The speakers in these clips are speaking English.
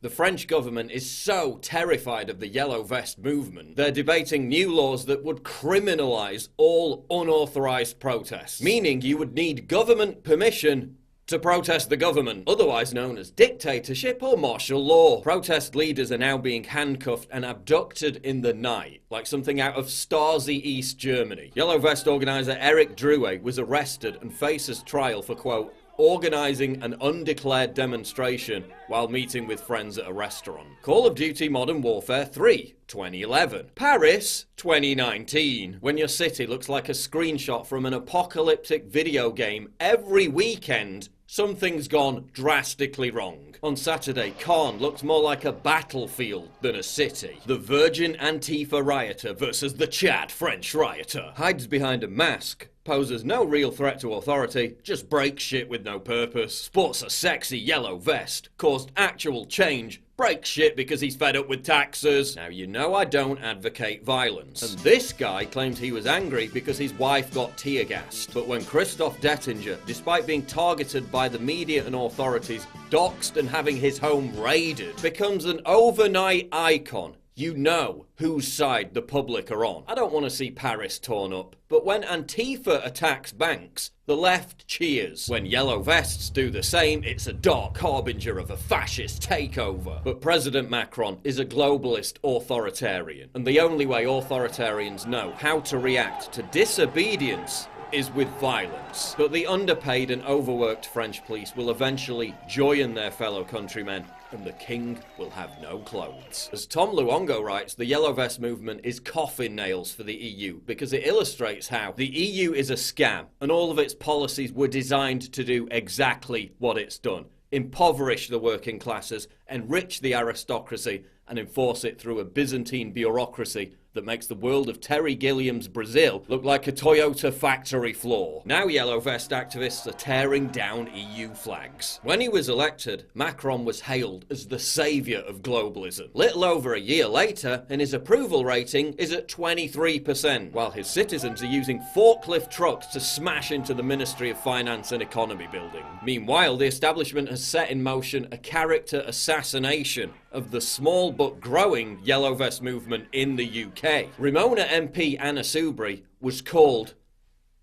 The French government is so terrified of the Yellow Vest movement, they're debating new laws that would criminalise all unauthorised protests, meaning you would need government permission to protest the government, otherwise known as dictatorship or martial law. Protest leaders are now being handcuffed and abducted in the night, like something out of Stasi East Germany. Yellow Vest organiser Eric Drouet was arrested and faces trial for, quote, organising an undeclared demonstration while meeting with friends at a restaurant. Call of Duty Modern Warfare 3, 2011. Paris, 2019. When your city looks like a screenshot from an apocalyptic video game every weekend, something's gone drastically wrong. On Saturday, Caen looked more like a battlefield than a city. The Virgin Antifa rioter versus the Chad French rioter. Hides behind a mask, poses no real threat to authority, just breaks shit with no purpose. Sports a sexy yellow vest, caused actual change, breaks shit because he's fed up with taxes. Now, you know I don't advocate violence. And this guy claims he was angry because his wife got tear gassed. But when Christoph Dettinger, despite being targeted by the media and authorities, doxed and having his home raided, becomes an overnight icon, you know whose side the public are on. I don't want to see Paris torn up, but when Antifa attacks banks, the left cheers. When yellow vests do the same, it's a dark harbinger of a fascist takeover. But President Macron is a globalist authoritarian, and the only way authoritarians know how to react to disobedience is with violence. But the underpaid and overworked French police will eventually join their fellow countrymen, and the king will have no clothes. As Tom Luongo writes, the Yellow Vest movement is coffin nails for the EU because it illustrates how the EU is a scam and all of its policies were designed to do exactly what it's done: impoverish the working classes, enrich the aristocracy, and enforce it through a Byzantine bureaucracy that makes the world of Terry Gilliam's Brazil look like a Toyota factory floor. Now Yellow Vest activists are tearing down EU flags. When he was elected, Macron was hailed as the saviour of globalism. Little over a year later, and his approval rating is at 23%, while his citizens are using forklift trucks to smash into the Ministry of Finance and Economy building. Meanwhile, the establishment has set in motion a character assassination of the small but growing Yellow Vest movement in the UK. Ramona MP Anna Soubry was called,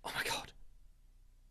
oh my god,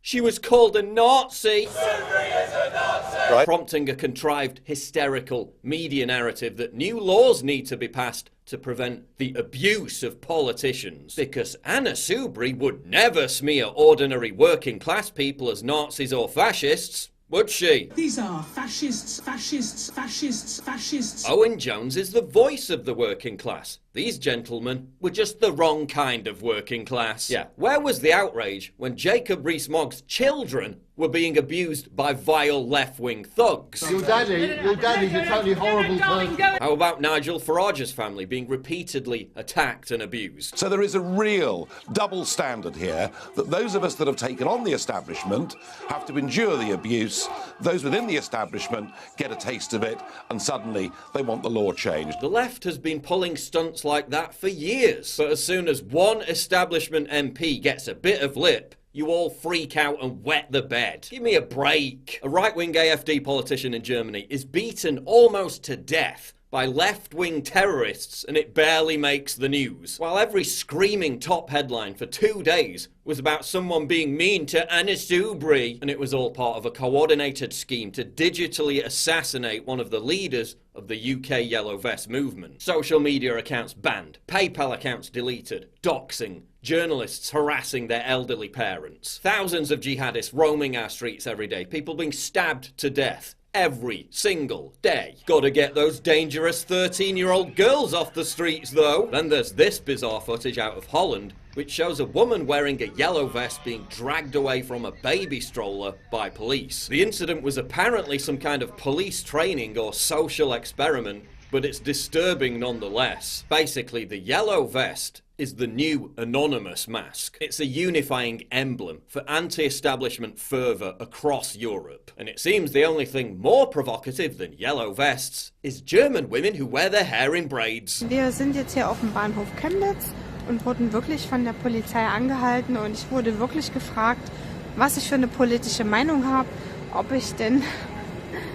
she was called a Nazi! Soubry is a Nazi! Right. Prompting a contrived, hysterical media narrative that new laws need to be passed to prevent the abuse of politicians. Because Anna Soubry would never smear ordinary working class people as Nazis or fascists, would she? These are fascists, fascists, fascists, fascists. Owen Jones is the voice of the working class. These gentlemen were just the wrong kind of working class. Yeah, where was the outrage when Jacob Rees-Mogg's children were being abused by vile left-wing thugs? Your daddy's a totally horrible person. How about Nigel Farage's family being repeatedly attacked and abused? So there is a real double standard here that those of us that have taken on the establishment have to endure the abuse. Those within the establishment get a taste of it and suddenly they want the law changed. The left has been pulling stunts like that for years. But as soon as one establishment MP gets a bit of lip, you all freak out and wet the bed. Give me a break. A right-wing AfD politician in Germany is beaten almost to death by left-wing terrorists, and it barely makes the news. While every screaming top headline for 2 days was about someone being mean to Anna Soubry, and it was all part of a coordinated scheme to digitally assassinate one of the leaders of the UK Yellow Vest movement. Social media accounts banned, PayPal accounts deleted, doxing, journalists harassing their elderly parents, thousands of jihadists roaming our streets every day, people being stabbed to death every single day. Gotta get those dangerous 13-year-old girls off the streets though. Then there's this bizarre footage out of Holland which shows a woman wearing a yellow vest being dragged away from a baby stroller by police. The incident was apparently some kind of police training or social experiment, but it's disturbing nonetheless. Basically, the yellow vest is the new anonymous mask. It's a unifying emblem for anti-establishment fervour across Europe. And it seems the only thing more provocative than yellow vests is German women who wear their hair in braids. Wir sind jetzt hier auf dem Bahnhof Chemnitz und wurden wirklich von der Polizei angehalten und ich wurde wirklich gefragt, was ich für eine politische Meinung habe, ob ich denn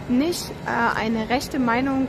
nicht eine rechte Meinung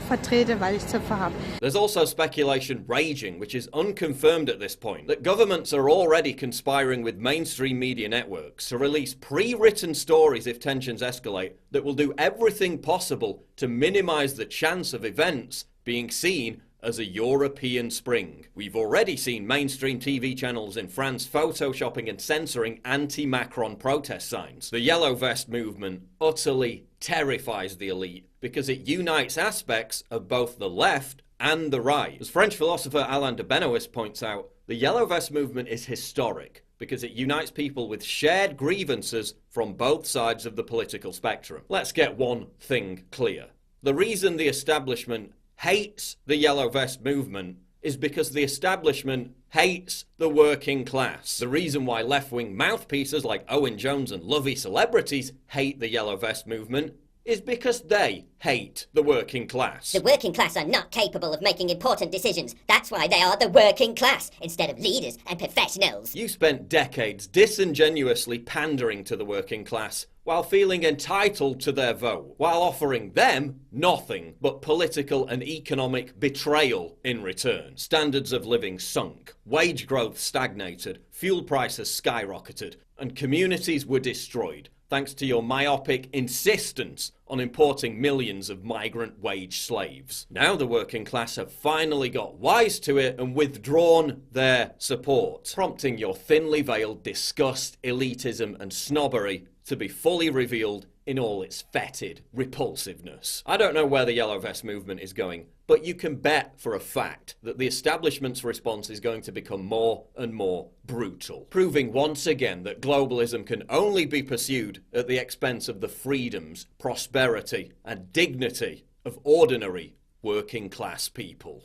vertrete, weil ich Zöpfe habe. There's also speculation raging, which is unconfirmed at this point, that governments are already conspiring with mainstream media networks to release pre-written stories if tensions escalate that will do everything possible to minimize the chance of events being seen as a European spring. We've already seen mainstream TV channels in France photoshopping and censoring anti-Macron protest signs. The Yellow Vest movement utterly terrifies the elite because it unites aspects of both the left and the right. As French philosopher Alain de Benoist points out, the Yellow Vest movement is historic because it unites people with shared grievances from both sides of the political spectrum. Let's get one thing clear. The reason the establishment hates the Yellow Vest movement is because the establishment hates the working class. The reason why left-wing mouthpieces like Owen Jones and lovey celebrities hate the Yellow Vest movement is because they hate the working class. The working class are not capable of making important decisions. That's why they are the working class, instead of leaders and professionals. You spent decades disingenuously pandering to the working class while feeling entitled to their vote, while offering them nothing but political and economic betrayal in return. Standards of living sunk, wage growth stagnated, fuel prices skyrocketed, and communities were destroyed thanks to your myopic insistence on importing millions of migrant wage slaves. Now the working class have finally got wise to it and withdrawn their support, prompting your thinly veiled disgust, elitism and snobbery to be fully revealed in all its fetid repulsiveness. I don't know where the Yellow Vest movement is going, but you can bet for a fact that the establishment's response is going to become more and more brutal, proving once again that globalism can only be pursued at the expense of the freedoms, prosperity, and dignity of ordinary working class people.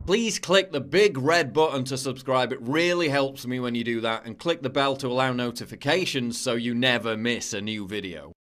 Please click the big red button to subscribe. It really helps me when you do that, and click the bell to allow notifications so you never miss a new video.